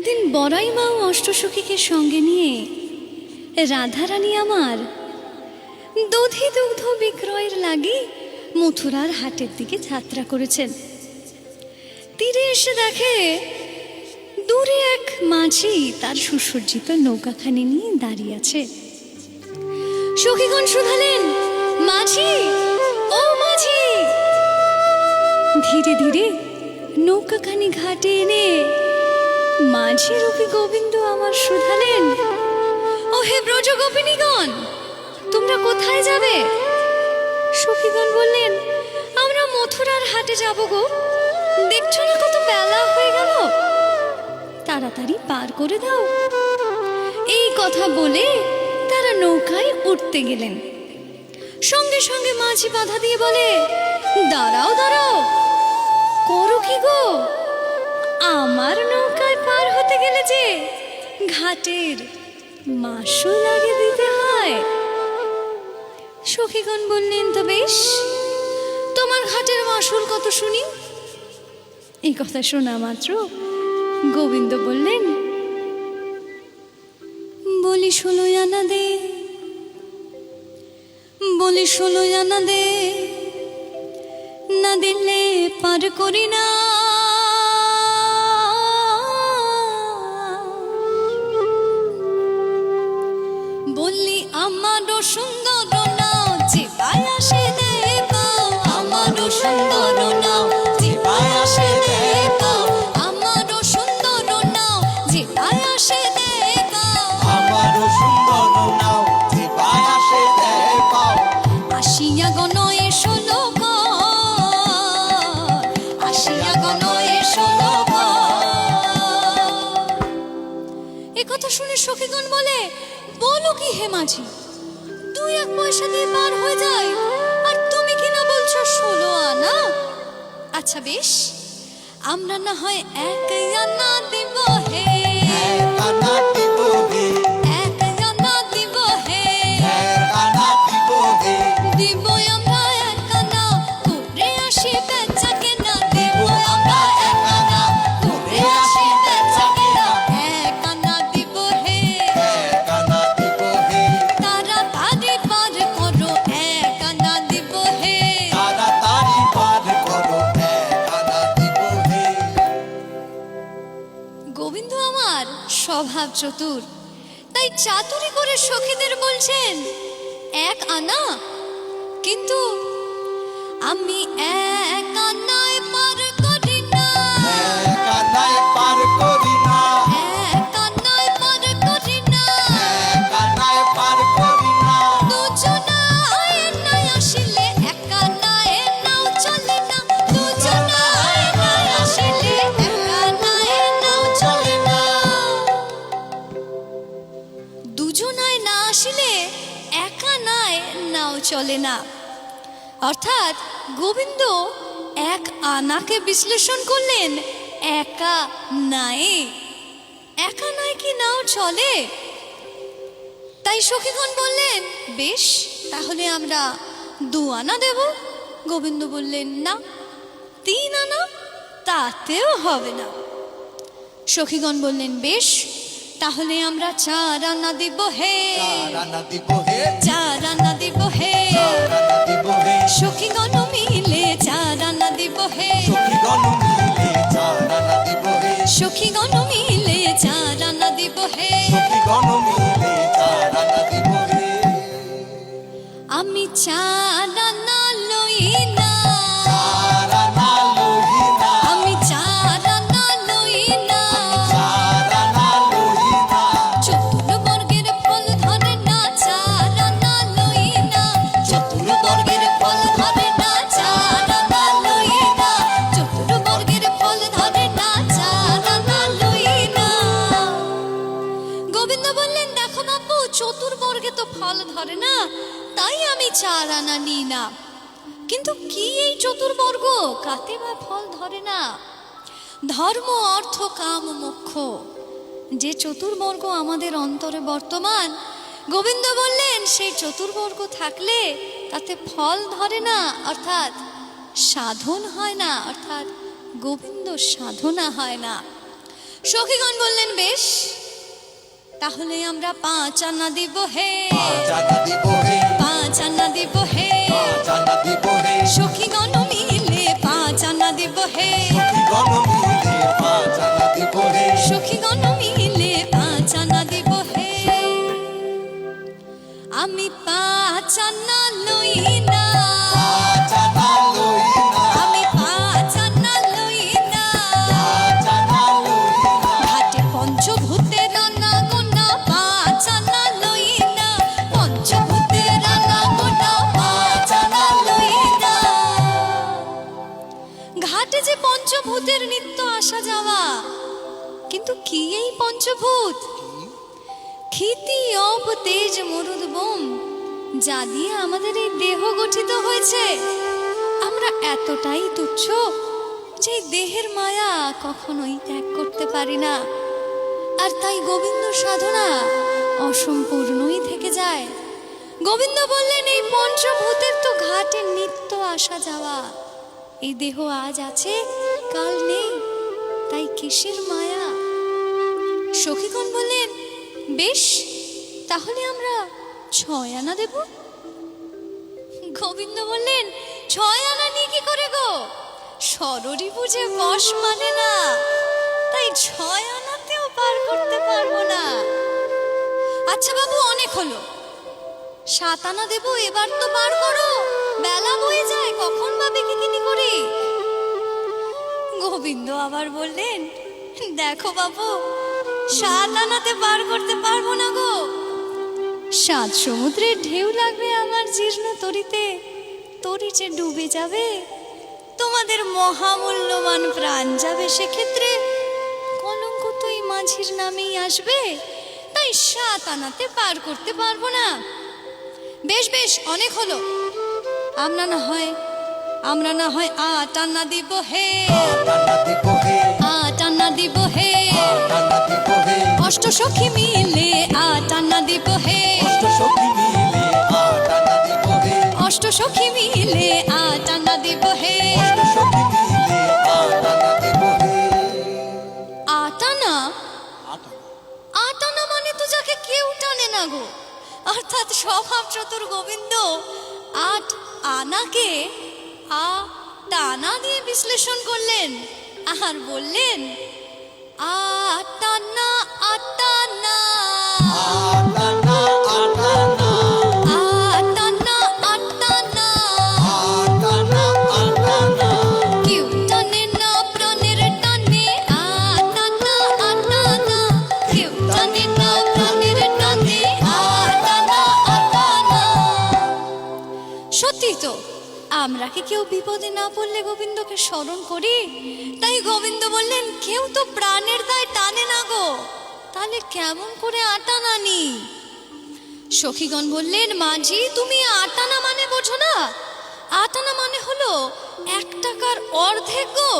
একদিন বড়াই মা ও অষ্টসখীকে সঙ্গে নিয়ে রাধারানী আমার দধি দুগ্ধ বিক্রয়ের লাগি মথুরার হাটের দিকে যাত্রা করেছেন। তীরে এসে দেখে দূরে এক মাঝি তার সুসজ্জিত নৌকাখানি নিয়ে দাঁড়িয়ে আছে। সখীগণ শুধালেন, মাঝি, ও মাঝি! ধীরে ধীরে নৌকাখানি ঘাটে এনে মাঝি রূপী গোবিন্দ আমার শুধালেন, ও হে ব্রজ গোপিনীগণ, তোমরা কোথায় যাবে? সখীগণ বললেন, আমরা মথুরার হাটে যাব গো, দেখছো না কত বেলা হয়ে গেল, তাড়াতাড়ি পার করে দাও। এই কথা বলে তারা নৌকায় উঠতে গেলেন। সঙ্গে সঙ্গে মাঝি বাধা দিয়ে বলে, দাঁড়াও দাঁড়াও, করো কি গো? আমার নৌকায় পার হতে গেলে যে ঘাটের মাসুল আগে দিতে হয়। সখীগণ বললেন, তো বেশ, তোমার ঘাটের মাসুল কত শুনি। এই কথা শোনা মাত্র গোবিন্দ বললেন, বলি 16 আনা দে, বলি 16 আনা দে, না দিলে পার করি না। বললি আমারও সুন্দর নাও, যে পায় আসে দেব, আমারও সুন্দর নাও, যে পায় আসে দেব, আমারও সুন্দর নাও, যে পায় আসে দেব, আমারও সুন্দর নাও, যে পায় আসে দেব। আসিয়া গণ এসো লোক, আসিয়া গণ এসো লোক। এ কথা শুনে সখীগণ বলে, বলো কি হে মাঝি, 2-1 পয়সা দিয়ে পার হয়ে যায়, আর তুমি কিনা বলছো 16 আনা। আচ্ছা বেশ, আমরা না হয় 1 আনা দিব হে, এক আনা দিব হে, 1 আনা দিব হে, এক আনা দিব হে, দিব আমরা 1 আনা, করে আসি বেচা কেনা, দিব আমরা 1 আনা, করে আসি বেচা কেনা, 1 আনা দিব হে, এক আনা দিব হে, তাড়াতাড়ি পার করো, 1 আনা দিব হে। তাড়াতাড়ি পার করো, এক আনা দিব হে। গোবিন্দ আমার স্বভাব চতুর, তাই চাতুরি করে সখীদের বলছেন 1 আনা, কিন্তু আমি 1 আনায় পার করি না, এক আনায় পার করি না, 1 আনায় পার করি না। এক আনায় পার করি না। দুজনায় নাই আসিলে 1 আনায় নাও চলে না, দুজনায় নাই আসিলে 1 আনায় নাও চলে না। দুজনায় না আসিলে 1 আনায় নাও চলে না। অর্থাৎ গোবিন্দ 1 আনাকে বিশ্লেষণ করলেন একা নাই, একা নাই কি নাও চলে। তাই সখীগণ বললেন, বেশ, তাহলে আমরা 2 আনা দেব। গোবিন্দ বললেন, না, 3 আনা, তাতেও হবে না। সখীগণ বললেন, বেশ, তাহলে আমরা 4 আনা দিব হে, চার আনা দিব হে, 4 আনা দিব হে। চার আনা দিব হে। সখীগণ মিলে 4 আনা দিব হে, সখীগণ মিলে চার আনা দিব হে, সখীগণ মিলে 4 আনা দিব হে। সখীগণ মিলে চার আনা দিব হে। আমি 4 আনা লই না, চার আনা লহি না, আমি 4 আনা লই না। চার আনা লহি না, চতুর্বর্গের ফল ধরে না, 4 আনা লই না। চতুর্বর্গের ফল ধরে না, 4 আনা লই না। চতুর্বর্গের ফল ধরে না, 4 আনা লই না। গোবিন্দ বললেন, দেখো বাপু, চতুর্বর্গে তো ফল ধরে না, তাই আমি 4 আনা নিই না। কিন্তু কি এই চতুর্বর্গ, কাতে বা ফল ধরে না? ধর্ম, অর্থ, কাম, মোক্ষ, যে চতুর্বর্গ আমাদের অন্তরে বর্তমান, গোবিন্দ বললেন সেই চতুর্বর্গ থাকলে তাতে ফল ধরে না, অর্থাৎ সাধন হয় না, অর্থাৎ গোবিন্দ সাধনা হয় না। সখীগণ বললেন বেশ, তাহলে আমরা 5 আনা দিব হে, 5 আনা দিব হে, 5 আনা দিব হে। 5 আনা দিব হে, সখীগণ মিলে 5 আনা দিব হে, সখীগণ মিলে 5 আনা দিব হে, সখীগণ মিলে 5 আনা দিব হে। আমি 5 আনা লই না, 5 আনা লই না, আমি 5 আনা লই না। 5 আনা লই না, ঘাটে পঞ্চভূতের রান্না গোনা 5 আনা লই না, পঞ্চভূতের রান্না গোনা 5 আনা লই না। ঘাটে যে পঞ্চভূতের নিত্য আসা যাওয়া, কিন্তু কি এই পঞ্চভূত? ক্ষিতি অপ তেজ মরুদ বোম, যা দিয়ে আমাদের এই দেহ গঠিত হয়েছে। আমরা এতটাই তুচ্ছ যে এই দেহের মায়া কখনোই ত্যাগ করতে পারি না, আর তাই গোবিন্দ সাধনা অসম্পূর্ণই থেকে যায়। গোবিন্দ বললেন এই পঞ্চভূতের তো ঘাটে নিত্য আসা যাওয়া, এই দেহ আজ আছে কাল নেই, তাই কিসের মায়া? সখীগণ বললেন বেশ, তাহলে আমরা 6 আনা দেব। গোবিন্দ বললেন 6 আনা নিয়ে কি করে গো? সররি বুঝে বশ মানে না, তাই 6 আনাতেও পার করতে পারবো না। আচ্ছা বাবু, অনেক হলো, 7 আনা দেব, এবার তো পার করো, বেলা বয়ে যায়, কখন বা বিকিনি করি। গোবিন্দ আবার বললেন দেখো বাবু, 7 আনাতে পার করতে পারবো না গো, 7 সমুদ্রের ঢেউ লাগবে আমার জীর্ণ তরিতে, তরি যে ডুবে যাবে, তোমাদের মহামূল্যবান প্রাণ যাবে, সেক্ষেত্রে কলঙ্ক তো এই মাঝির নামেই আসবে, তাই 7 আনাতে পার করতে পারবো না। বেশ বেশ, অনেক হলো, আমরা না হয় 8 আনা দিব হে, 8 আনা দিব হে, 8 আনা দিব হে। 8 আনা দিব হে, অষ্ট সখী মিলে 8 আনা দিব হে, অষ্ট সখী মিলে 8 আনা দিব হে, অষ্ট সখী মিলে 8 আনা দিব হে। অষ্ট সখী মিলে 8 আনা দিব হে। 8 আনা? 8 আনা মানে তো যাকে কেউ টানে না গো, অর্থাৎ স্বভাব চতুর গোবিন্দ 8 আনাকে টানা দিয়ে বিশ্লেষণ করলেন, আর বললেন 8 আনা 8 আনা 8 আনা 8 আনা, 8 আনা 8 আনা। 8 আনা 8 আনা, কেউ টানে না প্রাণের টানে 8 আনা 8 আনা, কেউ টানে না প্রাণের টানে 8 আনা 8 আনা। সত্যি তো, আমরা কি কেউ বিপদে না পড়লে গোবিন্দকে স্মরণ করি? তাই গোবিন্দ বললেন কেউ তো প্রাণের দায় টানে না গো, তাহলে কেমন করে 8 আনা নি? সখীগণ বললেন মাঝি, তুমি 8 আনা মানে বোঝো না? 8 আনা মানে হলো 1 টাকার অর্ধেক গো,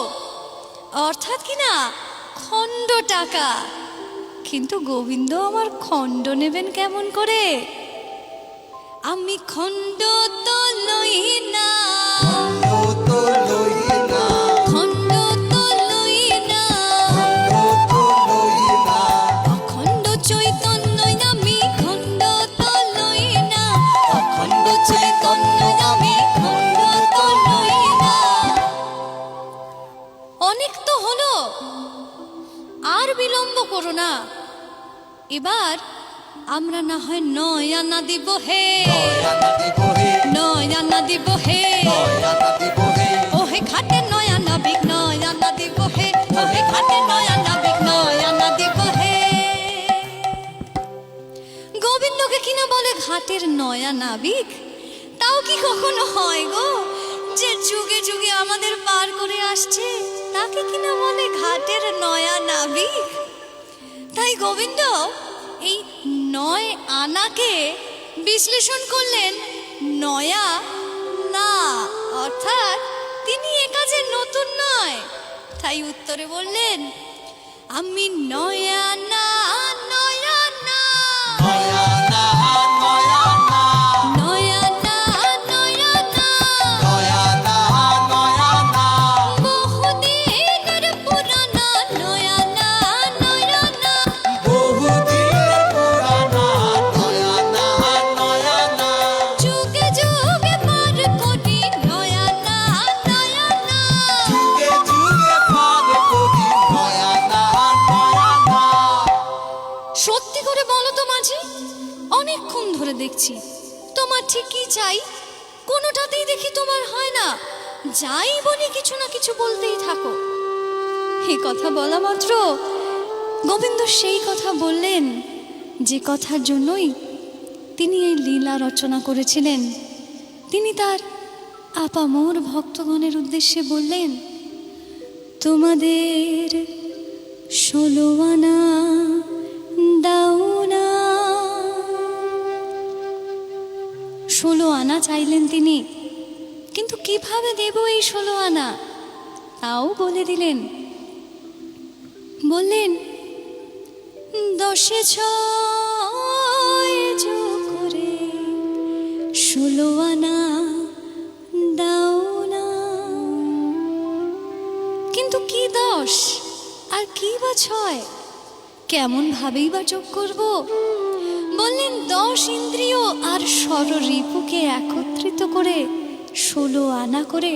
অর্থাৎ কি না খণ্ড টাকা। কিন্তু গোবিন্দ আমার খণ্ড নেবেন কেমন করে? আমি খণ্ড তো লই না, ও তো লই না, খণ্ড তো লই না, ও তো লই না, অখণ্ড চৈতন্য আমি খণ্ড তো লই না, অখণ্ড চৈতন্য আমি খণ্ড তো লই না। অনেক তো হলো, আর বিলম্ব করো না, এবার আমরা না হয় 9 আনা দিব হে, 9 আনা দিব হে, 9 আনা দিব হে। 9 আনা দিব হে, ওহে ঘাটে 9 আনা বিক 9 আনা দিব হে, ওহে ঘাটে 9 আনা বিক 9 আনা দিব হে। গোবিন্দকে কিনা বলে ঘাটের 9 আনা বিক, তাও কি কখনো হয় গো যে যুগে যুগে আমাদের পার করে আসছে, তাকে কিনা বলে ঘাটের 9 আনা বিক? তাই গোবিন্দ এই 9 আনাকে বিশ্লেষণ করলেন 9 না, অর্থাৎ তিনি এ কাজে নতুন নয়। তাই উত্তরে বললেন আমি 9 আনা 9 আনা 9 আনা 9 আনা, 9 আনা 9 আনা 9 আনা 9 আনা, বহুদিনের পুরানা 9 আনা সত্যি করে বলো তো মাঝি, অনেকক্ষণ ধরে দেখছি তোমার ঠিক কি চাই, কোনোটাতেই দেখি তোমার হয় না। যাই বলি কিছু না কিছু বলতেই থাকো। এই কথা বলা মাত্র গোবিন্দ সেই কথা বললেন যে কথার জন্যই তিনি এই লীলা রচনা করেছিলেন। তিনি তার আপামর ভক্তগণের উদ্দেশ্যে বললেন, তোমাদের 16 আনা দাও না। 16 আনা চাইলেন তিনি, কিন্তু কিভাবে দেব এই 16 আনা তাও বলে দিলেন। বললেন, 10 6 যোগ করে 16 আনা দাও না। কিন্তু কি 10 আর কি বা 6, কেমন ভাবেই বা যোগ করব? বললেন, 10 ইন্দ্রিয় আর ষড়রিপুকে একত্রিত করে 16 আনা করে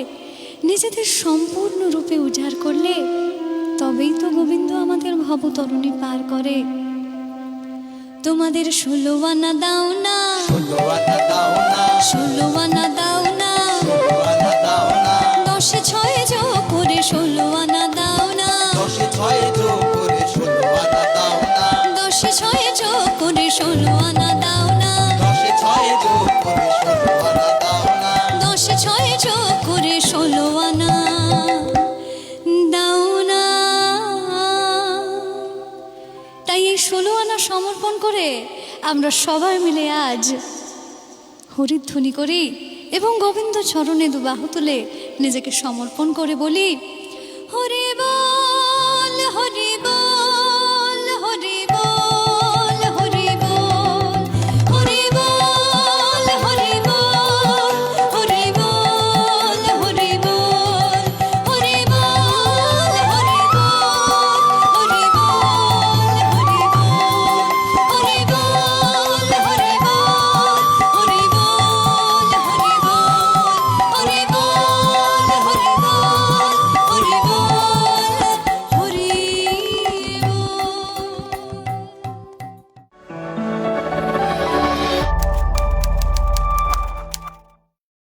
নিজেদের সম্পূর্ণ রূপে উজাড় করলে তবেই তো গোবিন্দ আমাদের ভবতরণী পার করে। তোমাদের 16 আনা দাও না, 16 আনা দাও না, 16 আনা দাও না, 16 আনা দাও না, 10 6 যোগ করে 16 আনা দাও না, 10 6 যোগ করে 16 আনা দাও না, 10 6 যোগ করে 16 আনা দাও না, 10 6 যোগ করে 16 আনা দাও না, 10 6 যোগ করে 16 আনা দাও না। তাই এই 16 আনা সমর্পণ করে আমরা সবাই মিলে আজ হরিধ্বনি করি এবং গোবিন্দ চরণে দুবাহু তুলে নিজেকে সমর্পণ করে বলি, হরে